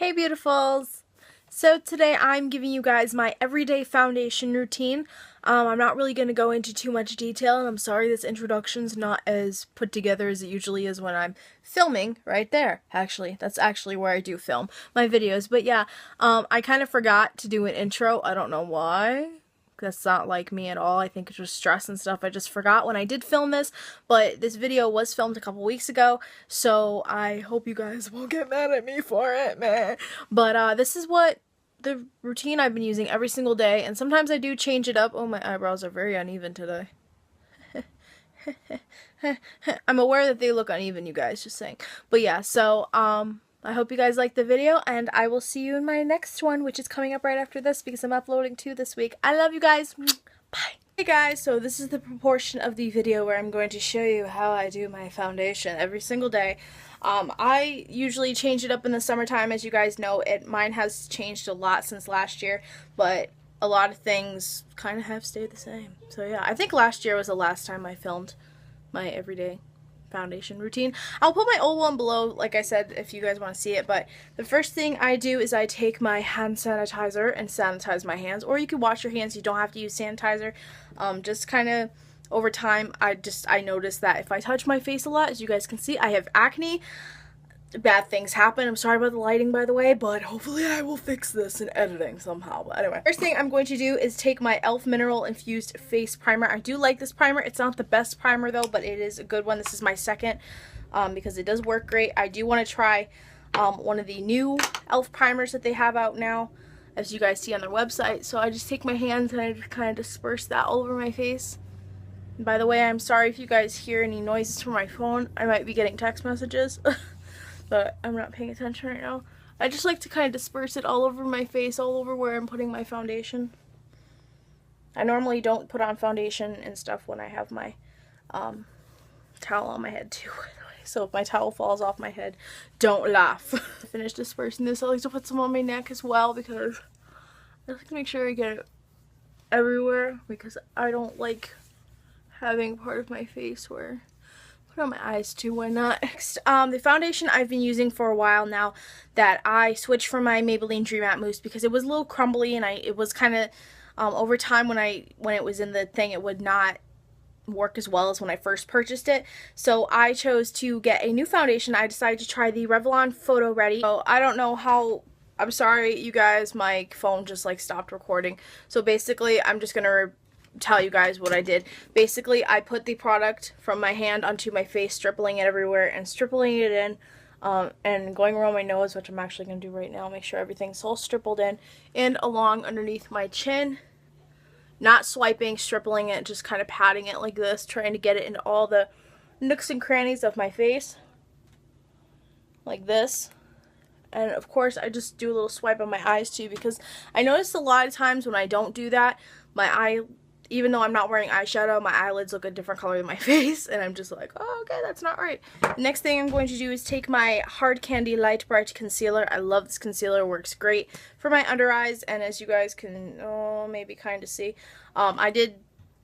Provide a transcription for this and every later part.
Hey beautifuls! So today I'm giving you guys my everyday foundation routine. I'm not really going to go into too much detail, and I'm sorry this introduction's not as put together as it usually is when I'm filming right there. Actually, that's actually where I do film my videos. But yeah, I kind of forgot to do an intro. I don't know why. That's not like me at all. I think it's just stress and stuff. I just forgot when I did film this, but this video was filmed a couple weeks ago, so I hope you guys won't get mad at me for it, man. But this is what the routine I've been using every single day, and sometimes I do change it up. Oh, my eyebrows are very uneven today. I'm aware that they look uneven, you guys, just saying. But yeah, so, I hope you guys liked the video, and I will see you in my next one, which is coming up right after this because I'm uploading 2 this week. I love you guys. Bye. Hey guys, so this is the proportion of the video where I'm going to show you how I do my foundation every single day. I usually change it up in the summertime, as you guys know. Mine has changed a lot since last year, but a lot of things kind of have stayed the same. So yeah, I think last year was the last time I filmed my everyday foundation routine. I'll put my old one below, like I said, if you guys want to see it. But the first thing I do is I take my hand sanitizer and sanitize my hands, or you can wash your hands. You don't have to use sanitizer. Just kind of over time, I noticed that if I touch my face a lot, as you guys can see, I have acne. Bad things happen. I'm sorry about the lighting, by the way, but hopefully I will fix this in editing somehow. But anyway, first thing I'm going to do is take my e.l.f. Mineral Infused Face Primer. I do like this primer. It's not the best primer though, but it is a good one. This is my second because it does work great. I do want to try one of the new e.l.f. primers that they have out now, as you guys see on their website. So I just take my hands and I just kind of disperse that all over my face. And by the way, I'm sorry if you guys hear any noises from my phone. I might be getting text messages. But I'm not paying attention right now. I just like to kind of disperse it all over my face, all over where I'm putting my foundation. I normally don't put on foundation and stuff when I have my towel on my head too, by the way. So if my towel falls off my head, don't laugh. I finished dispersing this. I like to put some on my neck as well because I like to make sure I get it everywhere, because I don't like having part of my face where put on my eyes too, why not? Next, the foundation I've been using for a while now, that I switched from my Maybelline Dream Matte Mousse because it was a little crumbly, and it was kind of over time when it was in the thing, it would not work as well as when I first purchased it. So I chose to get a new foundation. I decided to try the Revlon Photo Ready. So I don't know how. I'm sorry, you guys, my phone just like stopped recording. So basically, I'm just gonna tell you guys what I did. Basically, I put the product from my hand onto my face, strippling it everywhere and strippling it in, and going around my nose, which I'm actually going to do right now, make sure everything's all stippled in, and along underneath my chin. Not swiping, strippling it, just kind of patting it like this, trying to get it into all the nooks and crannies of my face, like this. And of course, I just do a little swipe on my eyes too, because I notice a lot of times when I don't do that, even though I'm not wearing eyeshadow, my eyelids look a different color than my face, and I'm just like, oh, okay, that's not right. Next thing I'm going to do is take my Hard Candy Light Bright Concealer. I love this concealer, works great for my under eyes, and as you guys can maybe kind of see, I did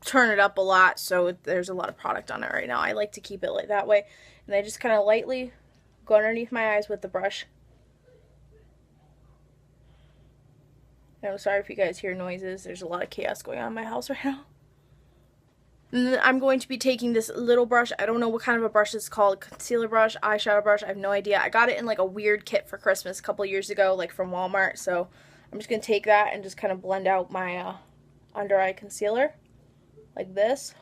turn it up a lot, so there's a lot of product on it right now. I like to keep it like that way, and I just kind of lightly go underneath my eyes with the brush. I'm sorry if you guys hear noises. There's a lot of chaos going on in my house right now. And then I'm going to be taking this little brush. I don't know what kind of a brush it's called. Concealer brush, eyeshadow brush. I have no idea. I got it in like a weird kit for Christmas a couple years ago, like from Walmart. So I'm just going to take that and just kind of blend out my under eye concealer like this.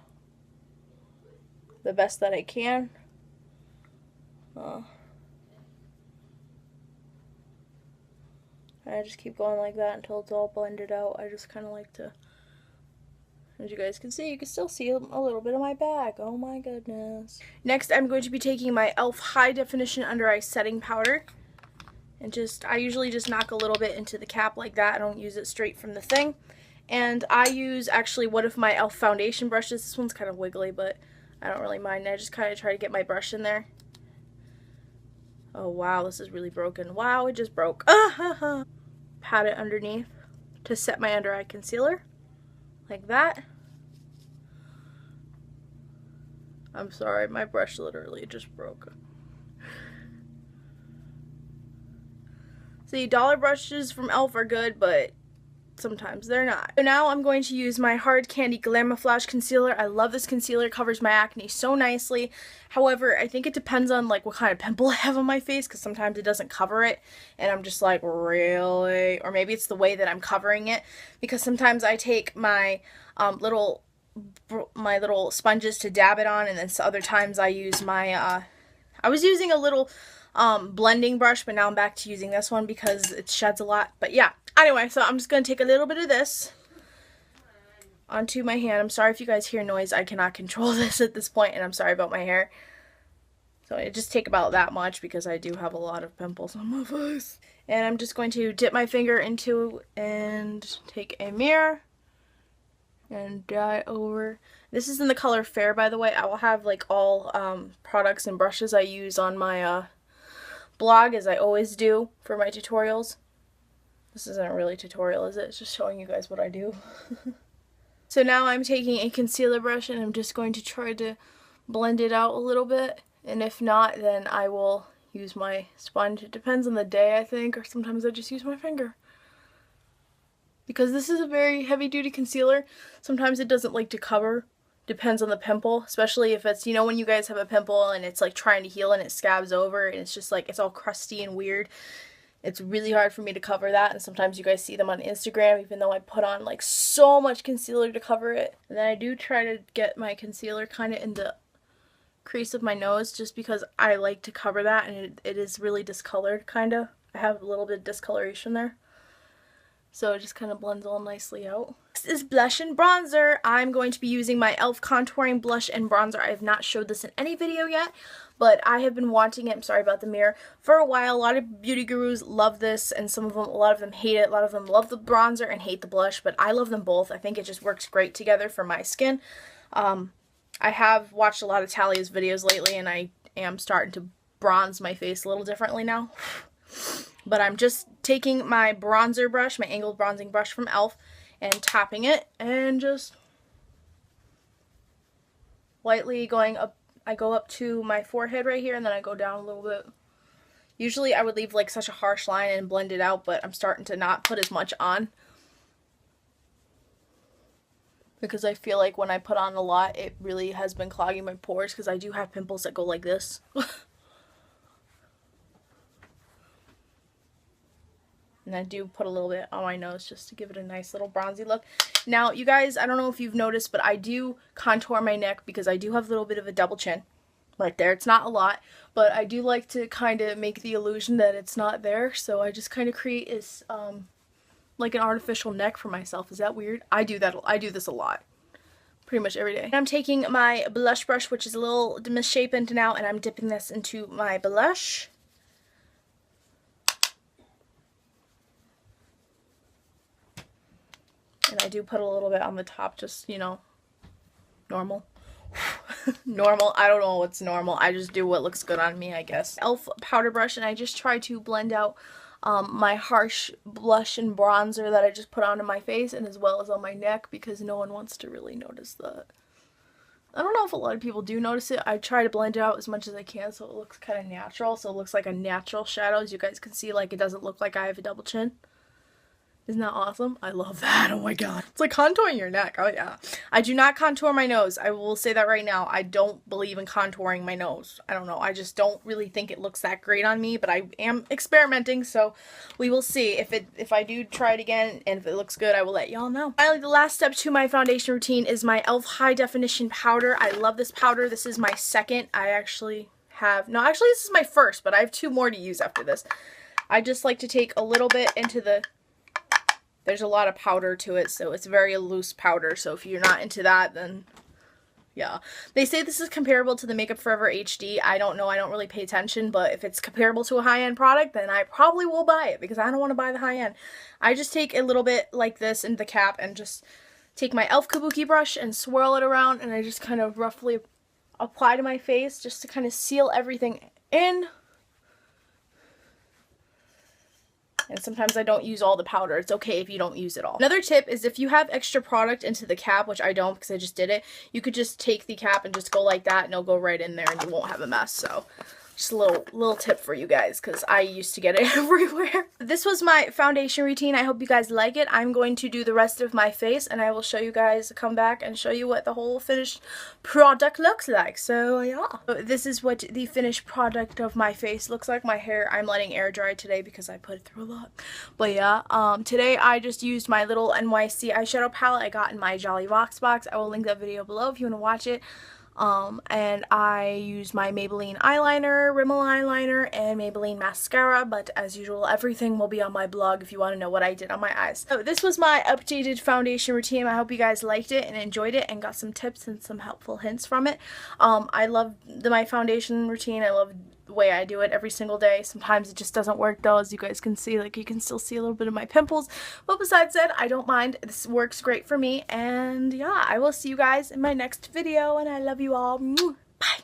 The best that I can. I just keep going like that until it's all blended out. I just kind of like to, as you guys can see, you can still see a little bit of my bag. Oh my goodness. Next, I'm going to be taking my e.l.f. High Definition Under Eye Setting Powder. And I usually just knock a little bit into the cap like that. I don't use it straight from the thing. And I use actually one of my e.l.f. foundation brushes. This one's kind of wiggly, but I don't really mind. I just kind of try to get my brush in there. Oh wow, this is really broken. Wow, it just broke. Pat it underneath to set my under eye concealer like that. I'm sorry, my brush literally just broke. See, dollar brushes from e.l.f. are good, but sometimes they're not. So now I'm going to use my Hard Candy Glamouflage Concealer. I love this concealer. It covers my acne so nicely. However, I think it depends on like what kind of pimple I have on my face, because sometimes it doesn't cover it and I'm just like, really? Or maybe it's the way that I'm covering it, because sometimes I take my little sponges to dab it on, and then other times I use my I was using a little blending brush, but now I'm back to using this one because it sheds a lot. But yeah, anyway, so I'm just going to take a little bit of this onto my hand. I'm sorry if you guys hear noise. I cannot control this at this point, and I'm sorry about my hair. So I just take about that much because I do have a lot of pimples on my face. And I'm just going to dip my finger into and take a mirror and dye over. This is in the color Fair, by the way. I will have like all products and brushes I use on my blog, as I always do for my tutorials. This isn't really a tutorial, is it? It's just showing you guys what I do. So now I'm taking a concealer brush and I'm just going to try to blend it out a little bit. And if not, then I will use my sponge. It depends on the day, I think, or sometimes I just use my finger. Because this is a very heavy-duty concealer. Sometimes it doesn't like to cover. Depends on the pimple, especially if it's, you know, when you guys have a pimple and it's like trying to heal and it scabs over and it's just like, it's all crusty and weird. It's really hard for me to cover that, and sometimes you guys see them on Instagram, even though I put on like so much concealer to cover it. And then I do try to get my concealer kind of in the crease of my nose, just because I like to cover that, and it is really discolored, kind of. I have a little bit of discoloration there. So it just kind of blends all nicely out. Next is blush and bronzer. I'm going to be using my e.l.f. contouring blush and bronzer. I have not showed this in any video yet, but I have been wanting it, I'm sorry about the mirror, for a while. A lot of beauty gurus love this, and a lot of them hate it. A lot of them love the bronzer and hate the blush, but I love them both. I think it just works great together for my skin. I have watched a lot of Talia's videos lately, and I am starting to bronze my face a little differently now. But I'm just taking my bronzer brush, my angled bronzing brush from e.l.f., and tapping it and just lightly going up. I go up to my forehead right here, and then I go down a little bit. Usually I would leave like such a harsh line and blend it out, but I'm starting to not put as much on, because I feel like when I put on a lot, it really has been clogging my pores, because I do have pimples that go like this. And I do put a little bit on my nose just to give it a nice little bronzy look. Now, you guys, I don't know if you've noticed, but I do contour my neck because I do have a little bit of a double chin right there. It's not a lot, but I do like to kind of make the illusion that it's not there. So I just kind of create this, like an artificial neck for myself. Is that weird? I do this a lot. Pretty much every day. And I'm taking my blush brush, which is a little misshapen now, and I'm dipping this into my blush. And I do put a little bit on the top, just, you know, normal. Normal. I don't know what's normal. I just do what looks good on me, I guess. e.l.f. powder brush, and I just try to blend out my harsh blush and bronzer that I just put onto my face, and as well as on my neck, because no one wants to really notice that. I don't know if a lot of people do notice it. I try to blend it out as much as I can so it looks kind of natural, so it looks like a natural shadow. As you guys can see, like, it doesn't look like I have a double chin. Isn't that awesome? I love that. Oh my god. It's like contouring your neck. Oh yeah. I do not contour my nose. I will say that right now. I don't believe in contouring my nose. I don't know. I just don't really think it looks that great on me, but I am experimenting, so we will see. If I do try it again and if it looks good, I will let y'all know. Finally, the last step to my foundation routine is my e.l.f. High Definition Powder. I love this powder. This is my second. I actually have, no, actually this is my first, but I have 2 more to use after this. I just like to take a little bit into the, there's a lot of powder to it, so it's very loose powder, so if you're not into that, then yeah. They say this is comparable to the Makeup Forever HD. I don't know, I don't really pay attention, but if it's comparable to a high-end product, then I probably will buy it, because I don't want to buy the high-end. I just take a little bit like this into the cap and just take my e.l.f. Kabuki brush and swirl it around, and I just kind of roughly apply to my face just to kind of seal everything in. And sometimes I don't use all the powder. It's okay if you don't use it all. Another tip is if you have extra product into the cap, which I don't because I just did it, you could just take the cap and just go like that and it'll go right in there and you won't have a mess. So Just a little tip for you guys, because I used to get it everywhere. This was my foundation routine. I hope you guys like it. I'm going to do the rest of my face, and I will show you guys, come back and show you what the whole finished product looks like. So yeah, so this is what the finished product of my face looks like. My hair, I'm letting air dry today because I put it through a lot. But yeah, today I just used my little NYC eyeshadow palette I got in my Jolly Rocks box. I will link that video below if you want to watch it. And I use my Maybelline eyeliner, Rimmel eyeliner, and Maybelline mascara, but as usual, everything will be on my blog if you want to know what I did on my eyes. So this was my updated foundation routine. I hope you guys liked it and enjoyed it and got some tips and some helpful hints from it. I love my foundation routine. I love the way I do it every single day. Sometimes it just doesn't work though, as you guys can see. Like, you can still see a little bit of my pimples, but besides that, I don't mind. This works great for me, and yeah, I will see you guys in my next video, and I love you all. Bye.